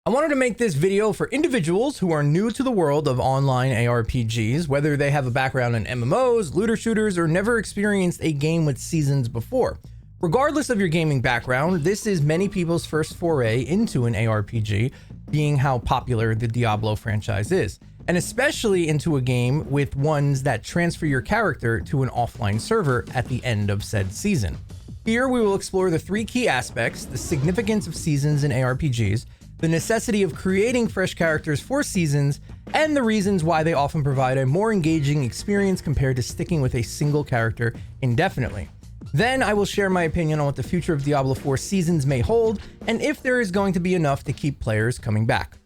I wanted to make this video for individuals who are new to the world of online ARPGs, whether they have a background in MMOs, looter shooters, or never experienced a game with seasons before. Regardless of your gaming background, this is many people's first foray into an ARPG, being how popular the Diablo franchise is, and especially into a game with ones that transfer your character to an offline server at the end of said season. Here we will explore the three key aspects: the significance of seasons in ARPGs, the necessity of creating fresh characters for seasons, and the reasons why they often provide a more engaging experience compared to sticking with a single character indefinitely. Then I will share my opinion on what the future of Diablo 4 seasons may hold, and if there is going to be enough to keep players coming back.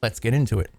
Let's get into it.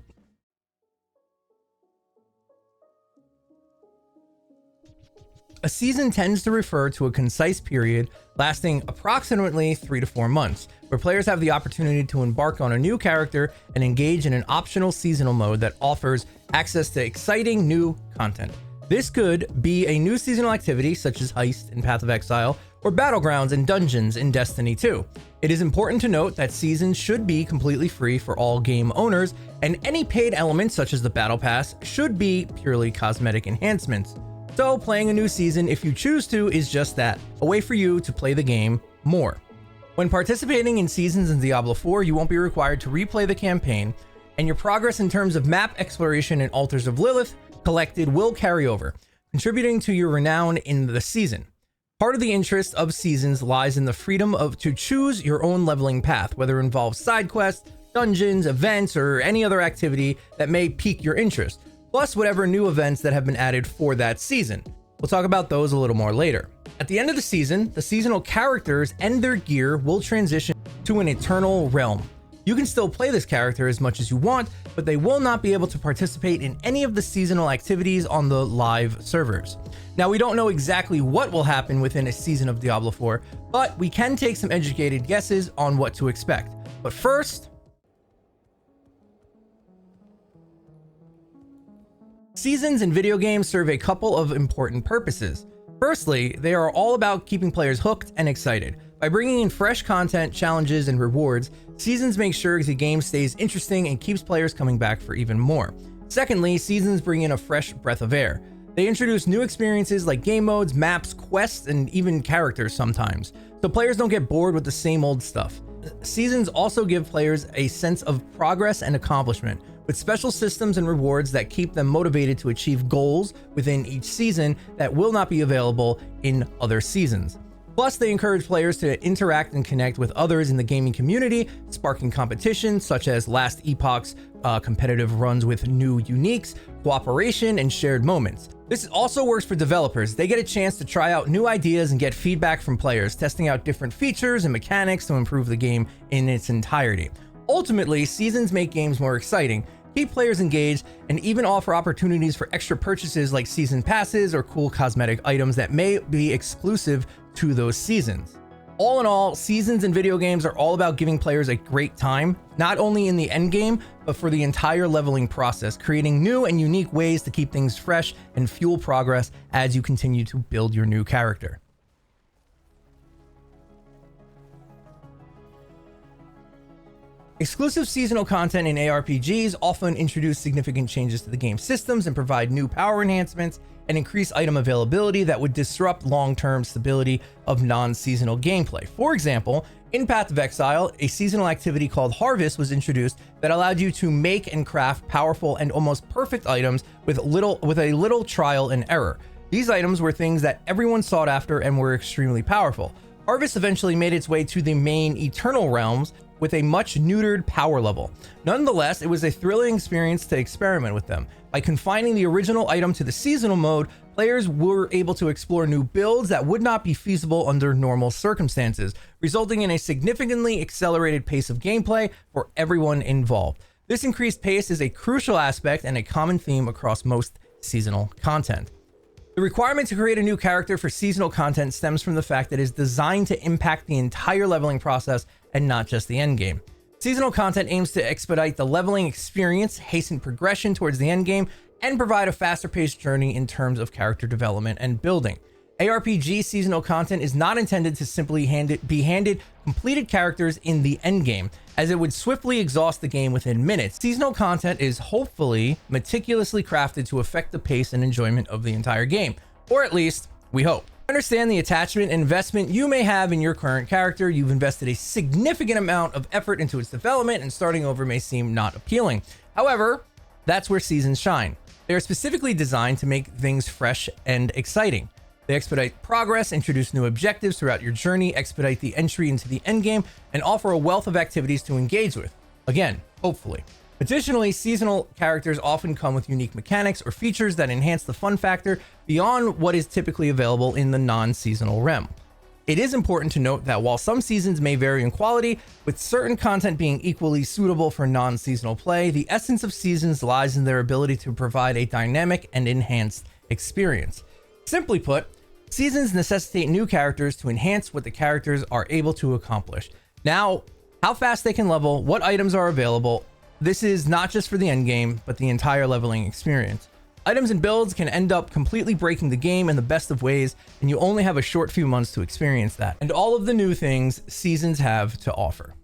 A season tends to refer to a concise period lasting approximately 3 to 4 months, where players have the opportunity to embark on a new character and engage in an optional seasonal mode that offers access to exciting new content. This could be a new seasonal activity such as Heist in Path of Exile or Battlegrounds and Dungeons in Destiny 2. It is important to note that seasons should be completely free for all game owners, and any paid elements such as the Battle Pass should be purely cosmetic enhancements. So playing a new season, if you choose to, is just that, a way for you to play the game more. When participating in seasons in Diablo 4, you won't be required to replay the campaign, and your progress in terms of map exploration and Altars of Lilith collected will carry over, contributing to your renown in the season. Part of the interest of seasons lies in the freedom to choose your own leveling path, whether it involves side quests, dungeons, events, or any other activity that may pique your interest, plus whatever new events that have been added for that season. We'll talk about those a little more later. At the end of the season, the seasonal characters and their gear will transition to an eternal realm. You can still play this character as much as you want, but they will not be able to participate in any of the seasonal activities on the live servers. Now, we don't know exactly what will happen within a season of Diablo 4, but we can take some educated guesses on what to expect. But first, seasons in video games serve a couple of important purposes. Firstly, they are all about keeping players hooked and excited. By bringing in fresh content, challenges, and rewards, seasons make sure the game stays interesting and keeps players coming back for even more. Secondly, seasons bring in a fresh breath of air. They introduce new experiences like game modes, maps, quests, and even characters sometimes, so players don't get bored with the same old stuff. Seasons also give players a sense of progress and accomplishment, with special systems and rewards that keep them motivated to achieve goals within each season that will not be available in other seasons. Plus, they encourage players to interact and connect with others in the gaming community, sparking competition such as Last Epoch's competitive runs with new uniques, cooperation, and shared moments. This also works for developers. They get a chance to try out new ideas and get feedback from players, testing out different features and mechanics to improve the game in its entirety. Ultimately, seasons make games more exciting, keep players engaged, and even offer opportunities for extra purchases like season passes or cool cosmetic items that may be exclusive to those seasons. All in all, seasons in video games are all about giving players a great time, not only in the end game, but for the entire leveling process, creating new and unique ways to keep things fresh and fuel progress as you continue to build your new character. Exclusive seasonal content in ARPGs often introduce significant changes to the game systems and provide new power enhancements and increase item availability that would disrupt long-term stability of non-seasonal gameplay. For example, in Path of Exile, a seasonal activity called Harvest was introduced that allowed you to make and craft powerful and almost perfect items with a little trial and error. These items were things that everyone sought after and were extremely powerful. Harvest eventually made its way to the main Eternal Realms with a much neutered power level. Nonetheless, it was a thrilling experience to experiment with them. By confining the original item to the seasonal mode, players were able to explore new builds that would not be feasible under normal circumstances, resulting in a significantly accelerated pace of gameplay for everyone involved. This increased pace is a crucial aspect and a common theme across most seasonal content. The requirement to create a new character for seasonal content stems from the fact that it is designed to impact the entire leveling process and not just the end game. Seasonal content aims to expedite the leveling experience, hasten progression towards the end game, and provide a faster paced journey in terms of character development and building. ARPG seasonal content is not intended to simply be handed completed characters in the endgame, as it would swiftly exhaust the game within minutes. Seasonal content is hopefully meticulously crafted to affect the pace and enjoyment of the entire game, or at least we hope. Understand the attachment and investment you may have in your current character. You've invested a significant amount of effort into its development, and starting over may seem not appealing. However, that's where seasons shine. They are specifically designed to make things fresh and exciting. They expedite progress, introduce new objectives throughout your journey, expedite the entry into the endgame, and offer a wealth of activities to engage with. Again, hopefully. Additionally, seasonal characters often come with unique mechanics or features that enhance the fun factor beyond what is typically available in the non-seasonal realm. It is important to note that while some seasons may vary in quality, with certain content being equally suitable for non-seasonal play, the essence of seasons lies in their ability to provide a dynamic and enhanced experience. Simply put, seasons necessitate new characters to enhance what the characters are able to accomplish. Now, how fast they can level, what items are available, this is not just for the endgame, but the entire leveling experience. Items and builds can end up completely breaking the game in the best of ways, and you only have a short few months to experience that, and all of the new things seasons have to offer.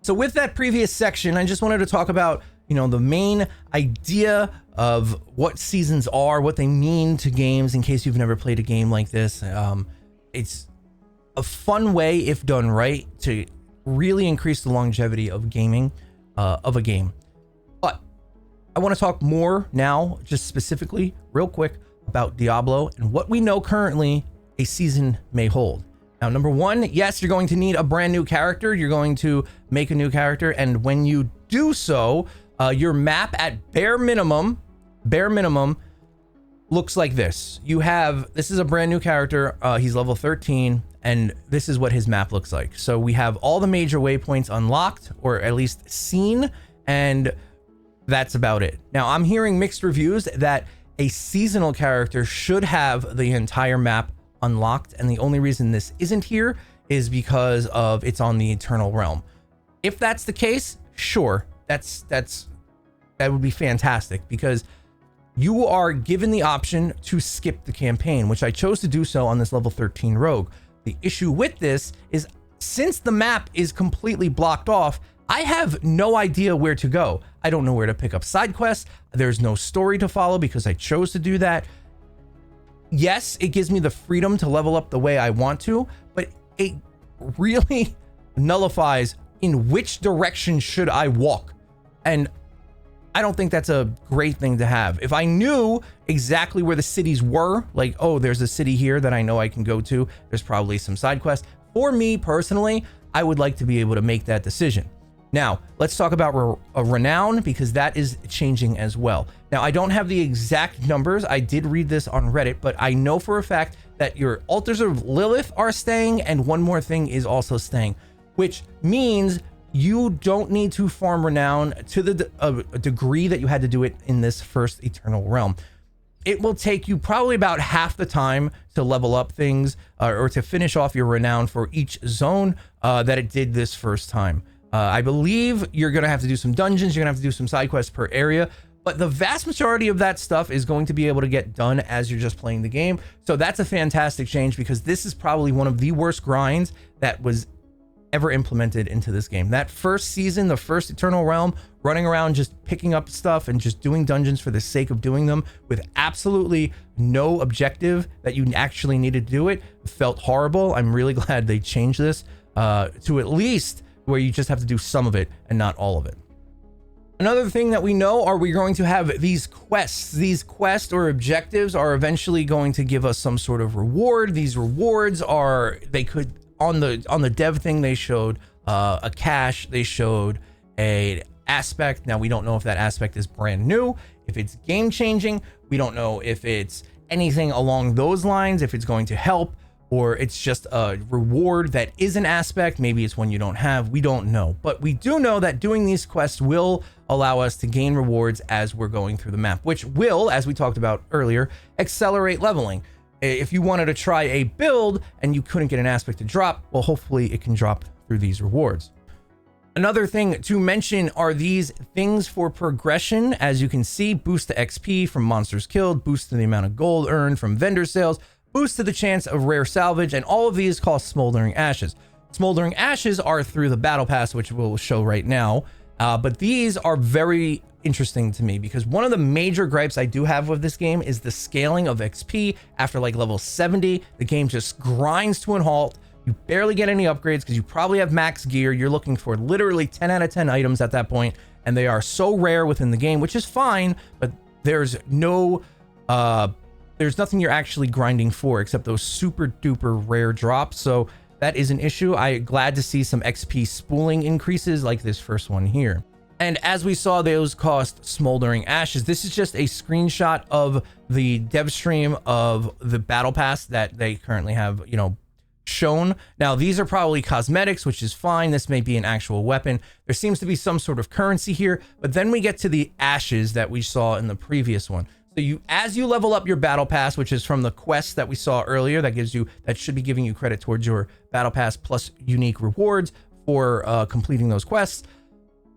So with that previous section, I just wanted to talk about, the main idea of what seasons are, what they mean to games, in case you've never played a game like this. It's a fun way, if done right, to really increase the longevity of gaming, of a game. But I want to talk more now, just specifically, real quick, about Diablo and what we know currently a season may hold. Now, number one, yes, you're going to need a brand new character. You're going to make a new character, and when you do so, your map at bare minimum, looks like this. This is a brand new character. He's level 13. And this is what his map looks like. So we have all the major waypoints unlocked, or at least seen, and that's about it. Now, I'm hearing mixed reviews that a seasonal character should have the entire map unlocked, and the only reason this isn't here is because of it's on the Eternal Realm. If that's the case, sure, that would be fantastic, because you are given the option to skip the campaign, which I chose to do so on this level 13 rogue. The issue with this is, since the map is completely blocked off, I have no idea where to go. I don't know where to pick up side quests. There's no story to follow because I chose to do that. Yes, it gives me the freedom to level up the way I want to, but it really nullifies in which direction should I walk. And I don't think that's a great thing to have. If I knew exactly where the cities were, like, oh, there's a city here that I know I can go to, there's probably some side quests. For me personally, I would like to be able to make that decision. Now, let's talk about renown, because that is changing as well. Now, I don't have the exact numbers. I did read this on Reddit, but I know for a fact that your Altars of Lilith are staying, and one more thing is also staying, which means you don't need to farm renown to the degree that you had to do it in this first Eternal Realm. It will take you probably about half the time to level up things or to finish off your renown for each zone that it did this first time. I believe you're going to have to do some dungeons, you're going to have to do some side quests per area, but the vast majority of that stuff is going to be able to get done as you're just playing the game. So that's a fantastic change, because this is probably one of the worst grinds that was ever implemented into this game. That first season, the first Eternal Realm, running around just picking up stuff and just doing dungeons for the sake of doing them with absolutely no objective that you actually needed to do it, felt horrible. I'm really glad they changed this to at least where you just have to do some of it and not all of it. Another thing that we know are we're going to have these quests. These quests or objectives are eventually going to give us some sort of reward. These rewards are, they could, on the dev thing, they showed a cache, they showed a aspect. Now, we don't know if that aspect is brand new, if it's game changing. We don't know if it's anything along those lines, if it's going to help, or it's just a reward that is an aspect. Maybe it's one you don't have. We don't know. But we do know that doing these quests will allow us to gain rewards as we're going through the map, which will, as we talked about earlier, accelerate leveling. If you wanted to try a build and you couldn't get an aspect to drop, well, hopefully it can drop through these rewards. Another thing to mention are these things for progression. As you can see, boost to XP from monsters killed, boost to the amount of gold earned from vendor sales, boost to the chance of rare salvage, and all of these cost Smoldering Ashes. Smoldering Ashes are through the Battle Pass, which we'll show right now, but these are very interesting to me because one of the major gripes I do have with this game is the scaling of XP. After like level 70, the game just grinds to a halt. You barely get any upgrades because you probably have max gear. You're looking for literally 10 out of 10 items at that point, and they are so rare within the game, which is fine, but there's no there's nothing you're actually grinding for except those super duper rare drops. So that is an issue. I'm glad to see some XP spooling increases like this first one here. And as we saw, those cost Smoldering Ashes. This is just a screenshot of the dev stream of the Battle Pass that they currently have, shown. Now, these are probably cosmetics, which is fine. This may be an actual weapon. There seems to be some sort of currency here, but then we get to the ashes that we saw in the previous one. So as you level up your battle pass, which is from the quest that we saw earlier, that should be giving you credit towards your battle pass plus unique rewards for completing those quests.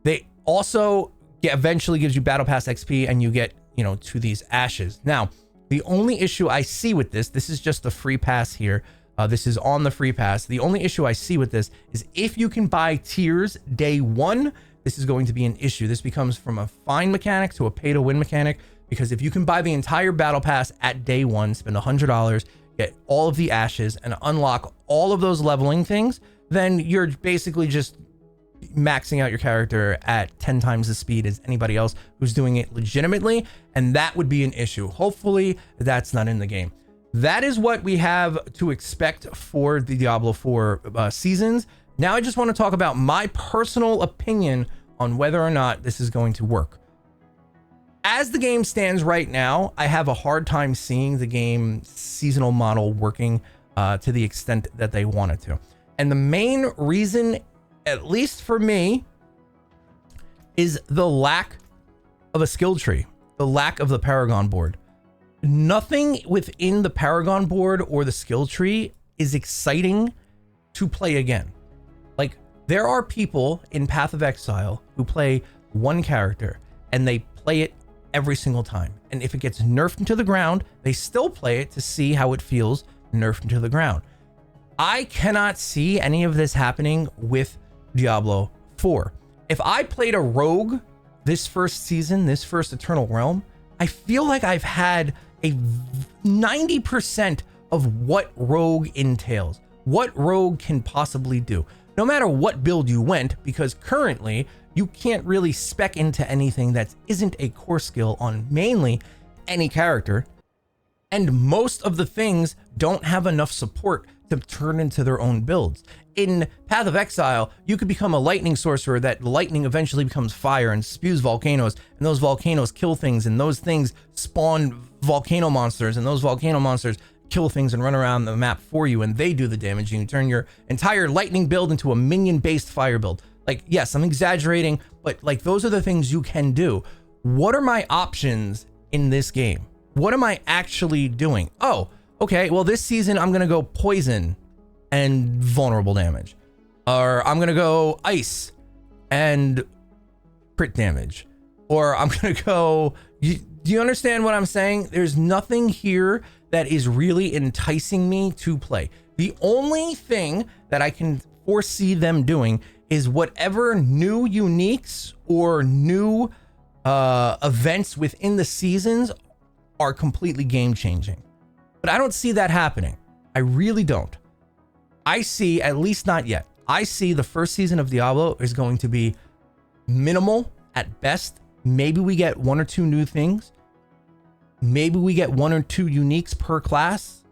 They also eventually gives you battle pass XP, and you get, to these ashes. Now, the only issue I see with this is just the free pass here. This is on the free pass. The only issue I see with this is if you can buy tiers day one, this is going to be an issue. This becomes from a fine mechanic to a pay to win mechanic, because if you can buy the entire battle pass at day one, spend $100, get all of the ashes and unlock all of those leveling things, then you're basically just maxing out your character at 10 times the speed as anybody else who's doing it legitimately. And that would be an issue. Hopefully that's not in the game. That is what we have to expect for the Diablo 4 seasons. Now I just want to talk about my personal opinion on whether or not this is going to work. As the game stands right now, I have a hard time seeing the game seasonal model working to the extent that they wanted to. And the main reason, at least for me, is the lack of a skill tree, the lack of the Paragon board. Nothing within the Paragon board or the skill tree is exciting to play again. Like, there are people in Path of Exile who play one character and they play it every single time. And if it gets nerfed into the ground, they still play it to see how it feels nerfed into the ground. I cannot see any of this happening with Diablo 4. If I played a rogue this first season, this first Eternal Realm, I feel like I've had a 90% of what rogue entails, what rogue can possibly do, no matter what build you went, because currently you can't really spec into anything that isn't a core skill on mainly any character. And most of the things don't have enough support to turn into their own builds. In Path of Exile, you could become a lightning sorcerer that lightning eventually becomes fire and spews volcanoes, and those volcanoes kill things, and those things spawn volcano monsters, and those volcano monsters kill things and run around the map for you, and they do the damage, and you turn your entire lightning build into a minion-based fire build. Like, yes, I'm exaggerating, but like, those are the things you can do. What are my options in this game? What am I actually doing? Oh, okay, well, this season I'm gonna go poison and vulnerable damage, or I'm gonna go ice and crit damage, or I'm gonna go, do you understand what I'm saying? There's nothing here that is really enticing me to play. The only thing that I can foresee them doing is whatever new uniques or new events within the seasons are completely game changing. But I don't see that happening. I really don't. I see, at least not yet, I see the first season of Diablo is going to be minimal at best. Maybe we get one or two new things. Maybe we get one or two uniques per class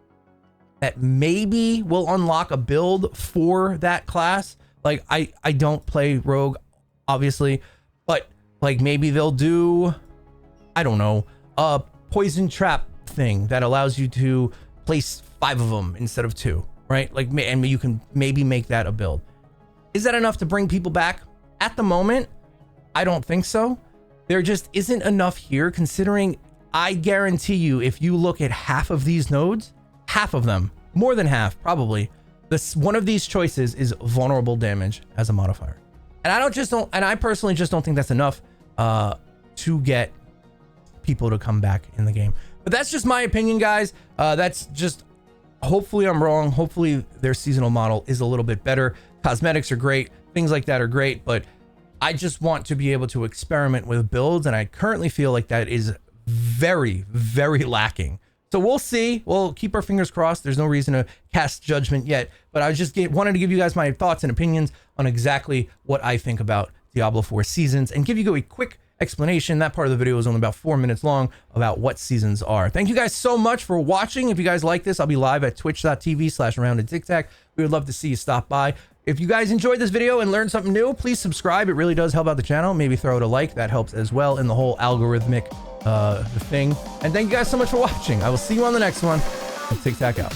that maybe will unlock a build for that class. Like, I don't play rogue, obviously, but like, maybe they'll do, I don't know, a poison trap thing that allows you to place 5 of them instead of 2, right? Like, and you can maybe make that a build. Is that enough to bring people back? At the moment, I don't think so. There just isn't enough here, considering I guarantee you, if you look at half of these nodes, half of them, more than half, probably, one of these choices is vulnerable damage as a modifier. And I personally just don't think that's enough to get people to come back in the game. But that's just my opinion, guys. That's just, hopefully I'm wrong. Hopefully their seasonal model is a little bit better. Cosmetics are great. Things like that are great. But I just want to be able to experiment with builds. And I currently feel like that is very, very lacking. So we'll see. We'll keep our fingers crossed. There's no reason to cast judgment yet. But I just wanted to give you guys my thoughts and opinions on exactly what I think about Diablo 4 seasons and give you a quick explanation. That part of the video is only about 4 minutes long about what seasons are. Thank you guys so much for watching. If you guys like this, I'll be live at twitch.tv/roundedtictac. We would love to see you stop by. If you guys enjoyed this video and learned something new, please subscribe. It really does help out the channel. Maybe throw it a like. That helps as well in the whole algorithmic thing. And thank you guys so much for watching. I will see you on the next one. Tic Tac out.